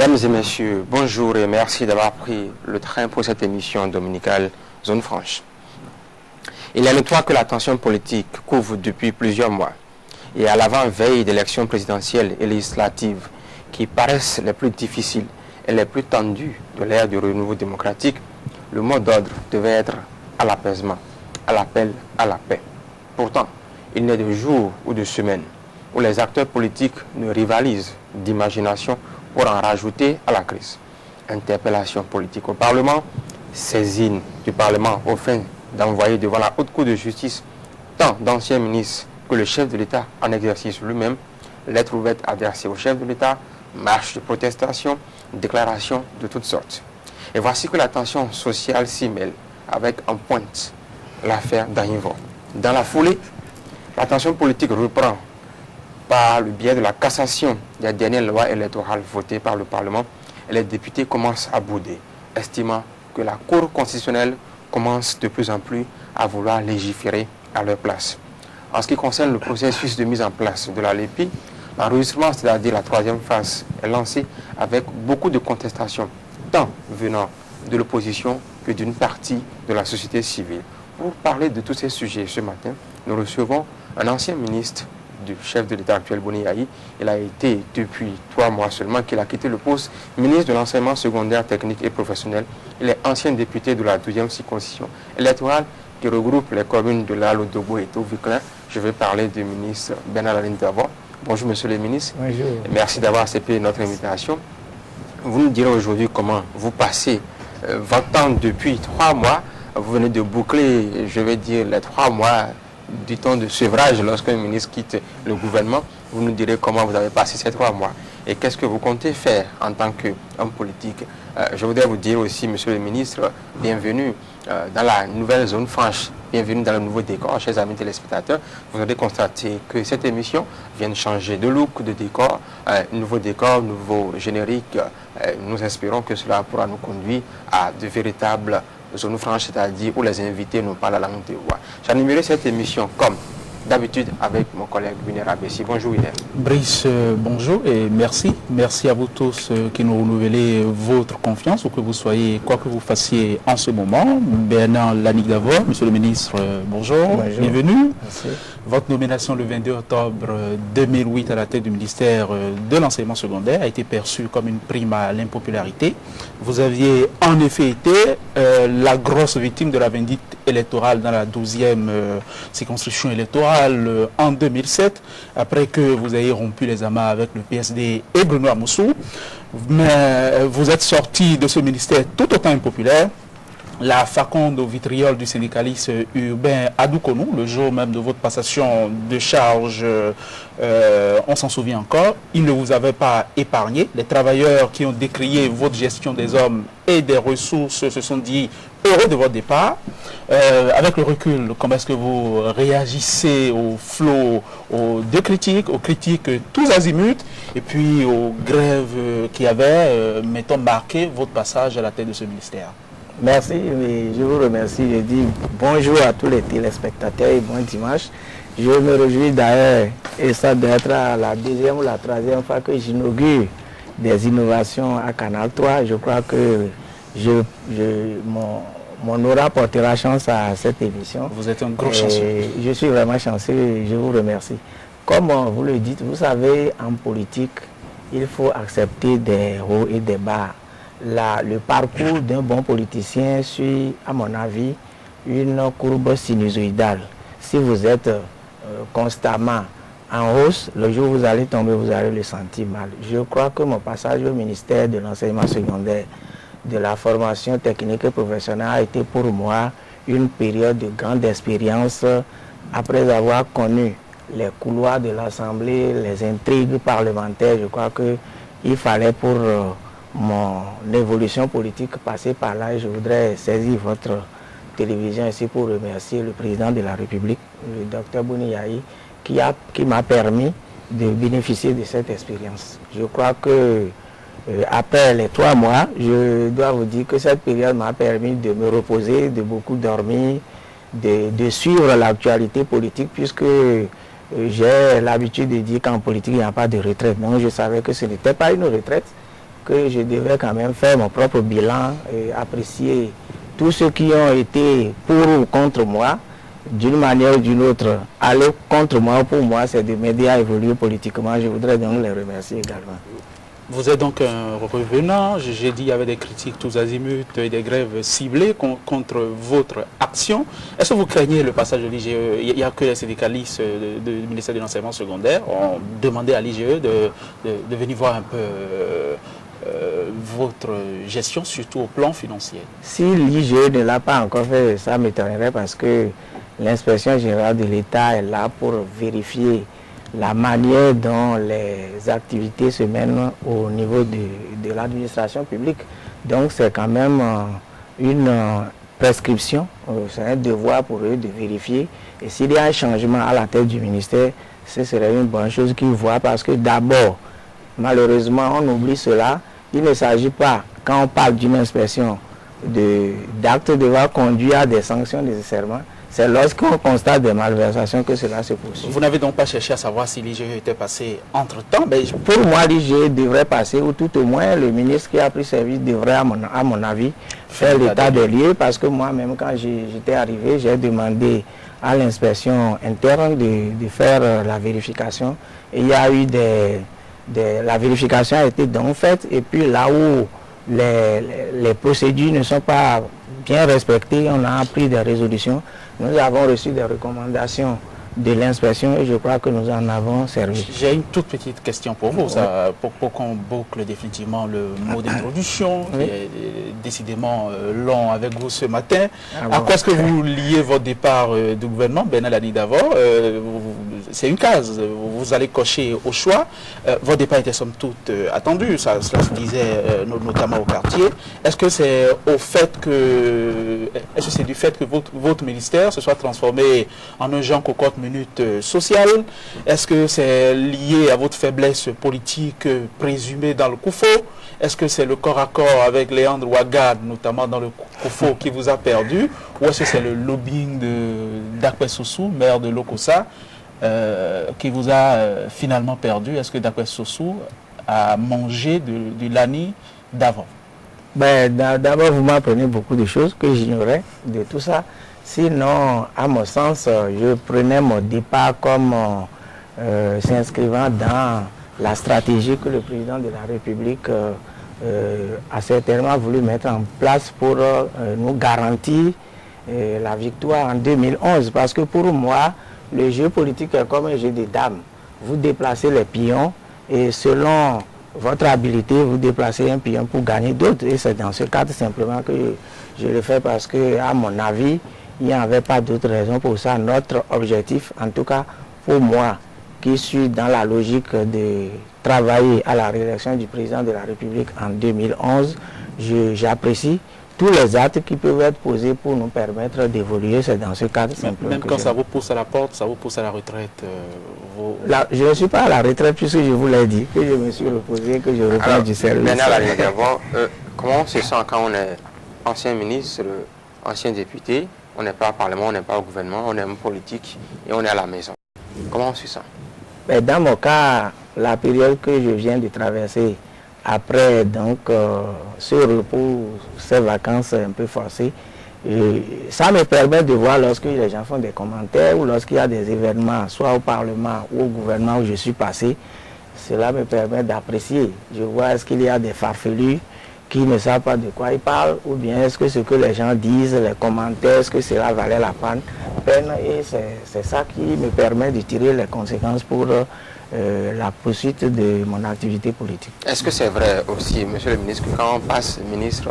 Mesdames et messieurs, bonjour et merci d'avoir pris le train pour cette émission dominicale Zone Franche. Il est notoire que la tension politique couvre depuis plusieurs mois et à l'avant-veille d'élections présidentielles et législatives qui paraissent les plus difficiles et les plus tendues de l'ère du renouveau démocratique, le mot d'ordre devait être à l'apaisement, à l'appel à la paix. Pourtant, il n'est de jour ou de semaine où les acteurs politiques ne rivalisent d'imagination pour en rajouter à la crise. Interpellation politique au Parlement, saisine du Parlement au fin d'envoyer devant la Haute Cour de justice tant d'anciens ministres que le chef de l'État en exercice lui-même, lettres ouvertes adressées au chef de l'État, marches de protestation, déclarations de toutes sortes. Et voici que la tension sociale s'y mêle avec en pointe l'affaire d'Anivor. Dans la foulée, la tension politique reprend par le biais de la cassation des dernières lois électorales votées par le Parlement, et les députés commencent à bouder, estimant que la Cour constitutionnelle commence de plus en plus à vouloir légiférer à leur place. En ce qui concerne le processus de mise en place de la LEPI, l'enregistrement, c'est-à-dire la troisième phase, est lancé avec beaucoup de contestations, tant venant de l'opposition que d'une partie de la société civile. Pour parler de tous ces sujets ce matin, nous recevons un ancien ministre du chef de l'État actuel, Boni Yayi. Il a été depuis 3 mois seulement qu'il a quitté le poste ministre de l'enseignement secondaire, technique et professionnel. Il est ancien député de la 12e circonscription électorale qui regroupe les communes de Lalo, Dogo et Tovikler. Je vais parler du ministre Bernard Aline d'abord. Bonjour monsieur le ministre. Bonjour. Merci d'avoir accepté notre invitation. Vous nous direz aujourd'hui comment vous passez votre temps depuis 3 mois. Vous venez de boucler, je vais dire, les 3 mois du temps de sevrage lorsqu'un ministre quitte le gouvernement. Vous nous direz comment vous avez passé ces 3 mois et qu'est-ce que vous comptez faire en tant qu'homme politique. Je voudrais vous dire aussi, monsieur le ministre, bienvenue dans la nouvelle zone franche, bienvenue dans le nouveau décor, chers amis téléspectateurs. Vous allez constater que cette émission vient de changer de look, de décor, nouveau décor, nouveau générique. Nous espérons que cela pourra nous conduire à de véritables zone franche, c'est-à-dire où les invités n'ont pas la langue de bois. J'animerai cette émission comme d'habitude avec mon collègue Winer Abessi. Bonjour Winer. Brice, bonjour et merci. Merci à vous tous qui nous renouvelez votre confiance, où que vous soyez, quoi que vous fassiez en ce moment. Bernard Lanique d'abord, monsieur le ministre, bonjour. Bonjour. Bienvenue. Merci. Votre nomination le 22 octobre 2008 à la tête du ministère de l'enseignement secondaire a été perçue comme une prime à l'impopularité. Vous aviez en effet été la grosse victime de la vindicte électorale dans la 12e circonscription électorale en 2007, après que vous ayez rompu les amas avec le PSD et Bruno Amoussou. Mais vous êtes sorti de ce ministère tout autant impopulaire. La faconde au vitriol du syndicaliste Urbain Adoukonou, le jour même de votre passation de charge, on s'en souvient encore, il ne vous avait pas épargné. Les travailleurs qui ont décrié votre gestion des hommes et des ressources se sont dit heureux de votre départ. Avec le recul, comment est-ce que vous réagissez au flot aux critiques tous azimuts, et puis aux grèves qui avaient, mettons, marqué votre passage à la tête de ce ministère? Merci, je vous remercie. Je dis bonjour à tous les téléspectateurs et bon dimanche. Je me réjouis d'ailleurs, et ça doit être la 2e ou la 3e fois que j'inaugure des innovations à Canal 3. Je crois que mon aura portera chance à cette émission. Vous êtes un gros chanceux. Je suis vraiment chanceux et je vous remercie. Comme vous le dites, vous savez, en politique, il faut accepter des hauts et des bas. Le parcours d'un bon politicien suit, à mon avis, une courbe sinusoïdale. Si vous êtes constamment en hausse, le jour où vous allez tomber, vous allez le sentir mal. Je crois que mon passage au ministère de l'enseignement secondaire, de la formation technique et professionnelle a été pour moi une période de grande expérience après avoir connu les couloirs de l'Assemblée, les intrigues parlementaires. Je crois qu'il fallait pour mon évolution politique passer par là, et je voudrais saisir votre télévision ici pour remercier le président de la République, le docteur Boni Yayi, qui m'a permis de bénéficier de cette expérience. Je crois que après les 3 mois, je dois vous dire que cette période m'a permis de me reposer, de beaucoup dormir, de suivre l'actualité politique, puisque j'ai l'habitude de dire qu'en politique, il n'y a pas de retraite. Donc je savais que ce n'était pas une retraite. que je devais quand même faire mon propre bilan et apprécier tous ceux qui ont été pour ou contre moi, d'une manière ou d'une autre. Aller contre moi ou pour moi, c'est de m'aider à évoluer politiquement. Je voudrais donc les remercier également. Vous êtes donc un revenant. J'ai dit qu'il y avait des critiques tous azimuts et des grèves ciblées contre votre action. Est-ce que vous craignez le passage de l'IGE? Il n'y a que les syndicalistes du ministère de l'enseignement secondaire ont demandé à l'IGE de venir voir un peu votre gestion, surtout au plan financier. Si l'IGE ne l'a pas encore fait, ça m'étonnerait parce que l'inspection générale de l'État est là pour vérifier la manière dont les activités se mènent au niveau de l'administration publique. Donc c'est quand même une prescription, c'est un devoir pour eux de vérifier. Et s'il y a un changement à la tête du ministère, ce serait une bonne chose qu'ils voient parce que d'abord, malheureusement, on oublie cela. Il ne s'agit pas, quand on parle d'une inspection, d'actes devant conduire à des sanctions nécessairement. C'est lorsqu'on constate des malversations que cela se poursuit. Vous n'avez donc pas cherché à savoir si l'IGE était passé entre-temps? Pour moi, l'IGE devrait passer, ou tout au moins le ministre qui a pris service devrait, à mon avis, faire l'état des lieux, parce que moi-même, quand j'étais arrivé, j'ai demandé à l'inspection interne de faire la vérification. Et il y a eu la vérification a été donc faite, et puis là où les procédures ne sont pas bien respectées, on a pris des résolutions. Nous avons reçu des recommandations de l'inspection et je crois que nous en avons servi. J'ai une toute petite question pour vous, pour qu'on boucle définitivement le mot d'introduction, qui est décidément long avec vous ce matin. À quoi est-ce que vous liez votre départ du gouvernement, Bernal Annie Davor? C'est une case, vous allez cocher au choix. Votre départ était somme toute attendu, cela se disait notamment au quartier. Est-ce que c'est du fait que votre ministère se soit transformé en un Jean Cocotte minute sociale? Est-ce que c'est lié à votre faiblesse politique présumée dans le Koufo? Est-ce que c'est le corps à corps avec Léandre Ouagad, notamment dans le Koufo, qui vous a perdu? Ou est-ce que c'est le lobbying d'Akwe Soussou, maire de Lokossa, qui vous a finalement perdu? Est-ce que Akwe Soussou a mangé du Lani d'avant? D'abord, vous m'apprenez beaucoup de choses que j'ignorais de tout ça. Sinon, à mon sens, je prenais mon départ comme s'inscrivant dans la stratégie que le président de la République a certainement voulu mettre en place pour nous garantir la victoire en 2011. Parce que pour moi, le jeu politique est comme un jeu de dames. Vous déplacez les pions et selon votre habilité, vous déplacez un pion pour gagner d'autres. Et c'est dans ce cadre simplement que je le fais parce que, à mon avis, il n'y avait pas d'autre raison pour ça. Notre objectif, en tout cas pour moi, qui suis dans la logique de travailler à la réélection du président de la République en 2011, j'apprécie tous les actes qui peuvent être posés pour nous permettre d'évoluer. C'est dans ce cadre simplement. Même quand ça vous pousse à la porte, ça vous pousse à la retraite je ne suis pas à la retraite puisque je vous l'ai dit, que je me suis reposé, que je reprends du service. Comment on se sent quand on est ancien ministre, ancien député, on n'est pas au Parlement, on n'est pas au gouvernement, on est en politique et on est à la maison? Comment on se sent? Dans mon cas, la période que je viens de traverser, après donc ce repos, ces vacances un peu forcées, ça me permet de voir lorsque les gens font des commentaires ou lorsqu'il y a des événements, soit au Parlement ou au gouvernement où je suis passé, cela me permet d'apprécier. Je vois est-ce qu'il y a des farfelus qui ne savent pas de quoi ils parlent, ou bien est-ce que ce que les gens disent, les commentaires, est-ce que cela valait la peine, et c'est ça qui me permet de tirer les conséquences pour la poursuite de mon activité politique. Est-ce que c'est vrai aussi, monsieur le ministre, que quand on passe ministre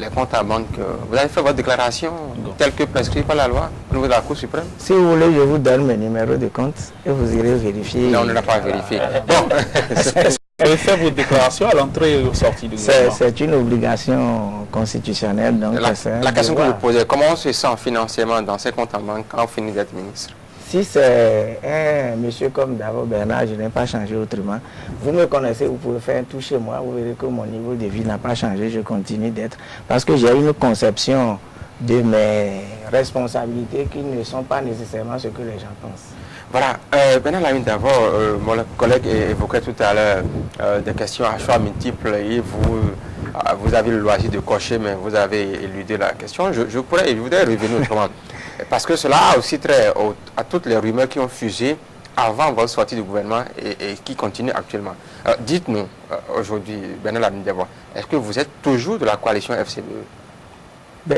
les comptes à banque, vous avez fait votre déclaration telle que prescrite par la loi au niveau de la Cour suprême? Si vous voulez, je vous donne mes numéros de compte et vous irez vérifier. Non, on ne l'a pas vérifié. Vous avez fait votre déclaration à l'entrée et aux sorties du gouvernement? C'est une obligation constitutionnelle. Donc la question que je posais, comment on se sent financièrement dans ces comptes en banque quand on finit d'être ministre? Si c'est un monsieur comme Davor Bernard, je n'ai pas changé autrement. Vous me connaissez, vous pouvez faire un tour chez moi, vous verrez que mon niveau de vie n'a pas changé, je continue d'être. Parce que j'ai une conception de mes responsabilités qui ne sont pas nécessairement ce que les gens pensent. Voilà, Bernard Lamine, d'abord, mon collègue évoquait tout à l'heure des questions à choix multiples et vous avez le loisir de cocher, mais vous avez éludé la question. Je voudrais revenir autrement, parce que cela a aussi trait à toutes les rumeurs qui ont fusé avant votre sortie du gouvernement et qui continuent actuellement. Dites-nous, aujourd'hui, Bernard Lamine, d'abord, est-ce que vous êtes toujours de la coalition FCBE?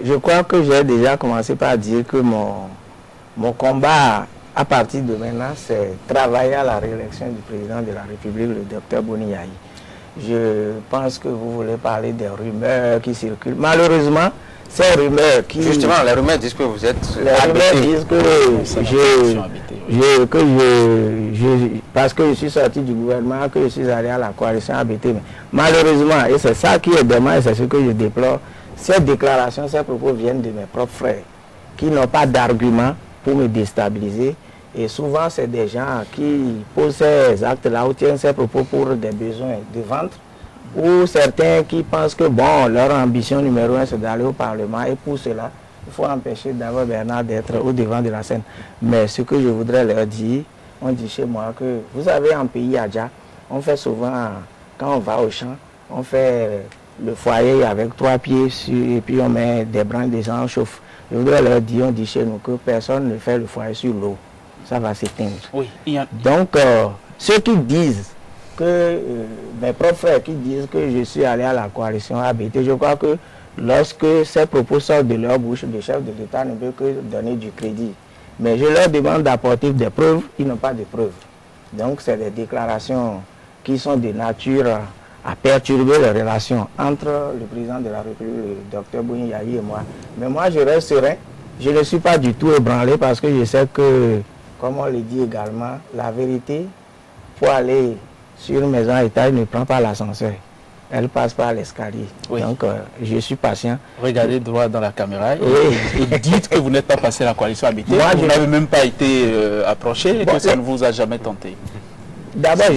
Je crois que j'ai déjà commencé par dire que mon combat à partir de maintenant, c'est travailler à la réélection du président de la République, le docteur Boni Yayi. Je pense que vous voulez parler des rumeurs qui circulent. Malheureusement, ces rumeurs qui... Justement, les rumeurs disent que vous êtes... Les rumeurs disent que parce que je suis sorti du gouvernement, que je suis allé à la coalition ABT. Mais malheureusement, et c'est ça qui est dommage, c'est ce que je déplore, ces déclarations, ces propos viennent de mes propres frères, qui n'ont pas d'argument pour me déstabiliser. Et souvent, c'est des gens qui posent ces actes-là ou tiennent ces propos pour des besoins de ventre, ou certains qui pensent que, bon, leur ambition numéro 1, c'est d'aller au Parlement, et pour cela, il faut empêcher d'abord Bernard d'être au devant de la scène. Mais ce que je voudrais leur dire, on dit chez moi que, vous savez, en pays Adja, on fait souvent, quand on va au champ, on fait le foyer avec 3 pieds et puis on met des branches de gens, on chauffe. Je voudrais leur dire, on dit chez nous que personne ne fait le foyer sur l'eau. Ça va s'éteindre. Oui, donc, ceux qui disent que, mes propres frères qui disent que je suis allé à la coalition ABT, je crois que lorsque ces propos sortent de leur bouche, le chef de l'État ne peut que donner du crédit. Mais je leur demande d'apporter des preuves, ils n'ont pas de preuves. Donc, c'est des déclarations qui sont de nature à perturber les relations entre le président de la République, le docteur Boni Yayi et moi. Mais moi, je reste serein. Je ne suis pas du tout ébranlé parce que je sais que, comme on le dit également, la vérité, pour aller sur une maison à étage, ne prend pas l'ascenseur. Elle passe par l'escalier. Oui. Donc, je suis patient. Regardez droit dans la caméra et dites que vous n'êtes pas passé à la coalition habitée. Vous n'avez même pas été approché et que ça ne vous a jamais tenté. D'abord,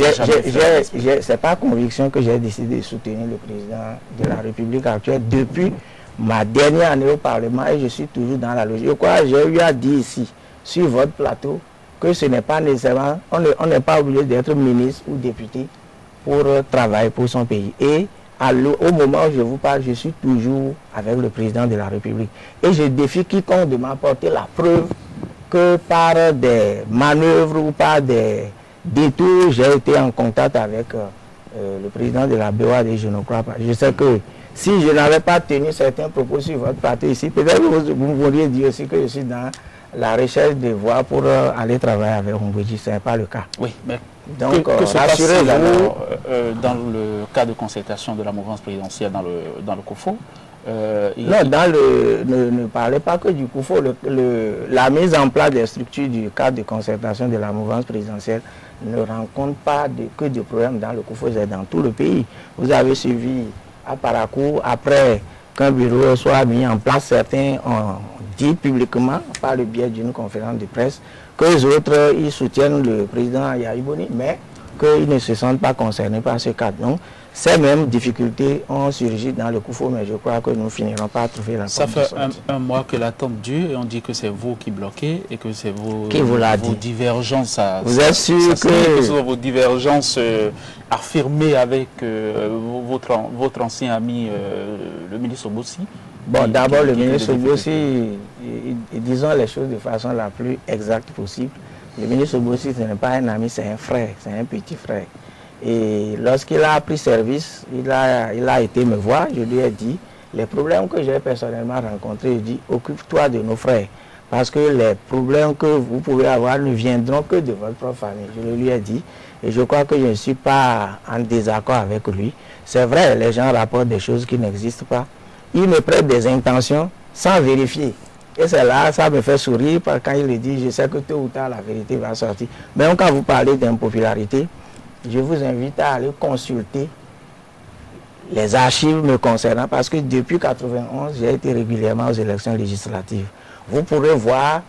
c'est par conviction que j'ai décidé de soutenir le président de la République actuelle depuis ma dernière année au Parlement et je suis toujours dans la logique. Je crois que j'ai eu à dire ici, sur votre plateau, que ce n'est pas nécessairement, on n'est pas obligé d'être ministre ou député pour travailler pour son pays. Et au moment où je vous parle, je suis toujours avec le président de la République. Et je défie quiconque de m'apporter la preuve que par des manœuvres ou par des détours, j'ai été en contact avec le président de la BOAD et je ne crois pas. Je sais que si je n'avais pas tenu certains propos sur votre plateau ici, peut-être que vous pourriez dire aussi que je suis dans la recherche de voies pour aller travailler avec Humbweji. Ce n'est pas le cas. Oui, mais donc, que se passe-t-il dans le cas de concertation de la mouvance présidentielle dans le COFO? Non, ne parlez pas que du COFO. La mise en place des structures du cadre de concertation de la mouvance présidentielle ne rencontre pas que de problèmes dans le COFO, c'est dans tout le pays. Vous avez suivi à Parakou, après qu'un bureau soit mis en place, certains ont dit publiquement, par le biais d'une conférence de presse, que les autres, ils soutiennent le président Yayi Boni, mais qu'ils ne se sentent pas concernés par ce cadre. Donc, ces mêmes difficultés ont surgi dans le COFO, mais je crois que nous finirons par trouver la Ça fait un mois que l'attente dure et on dit que c'est vous qui bloquez et que c'est vos divergences. Vous êtes sûr que ce sont vos divergences affirmées avec votre ancien ami, le ministre Obossi? Bon, d'abord, le ministre Obossi, disons les choses de façon la plus exacte possible. Le ministre Obossi, ce n'est pas un ami, c'est un frère, c'est un petit frère. Et lorsqu'il a pris service, il a été me voir, je lui ai dit, les problèmes que j'ai personnellement rencontrés, je dis, occupe-toi de nos frères. Parce que les problèmes que vous pouvez avoir ne viendront que de votre propre famille. Je lui ai dit, et je crois que je ne suis pas en désaccord avec lui. C'est vrai, les gens rapportent des choses qui n'existent pas. Ils me prêtent des intentions sans vérifier. Et c'est là, ça me fait sourire quand il le dit, je sais que tôt ou tard la vérité va sortir. Mais quand vous parlez d'impopularité, je vous invite à aller consulter les archives me concernant parce que depuis 1991, j'ai été régulièrement aux élections législatives. Vous pourrez voir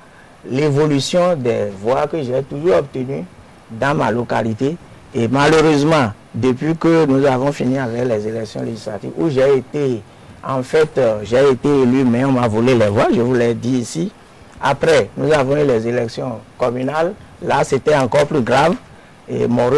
l'évolution des voix que j'ai toujours obtenues dans ma localité. Et malheureusement, depuis que nous avons fini avec les élections législatives, où j'ai été En fait, j'ai été élu, mais on m'a volé les voix, je vous l'ai dit ici. Après, nous avons eu les élections communales. Là, c'était encore plus grave. Et mon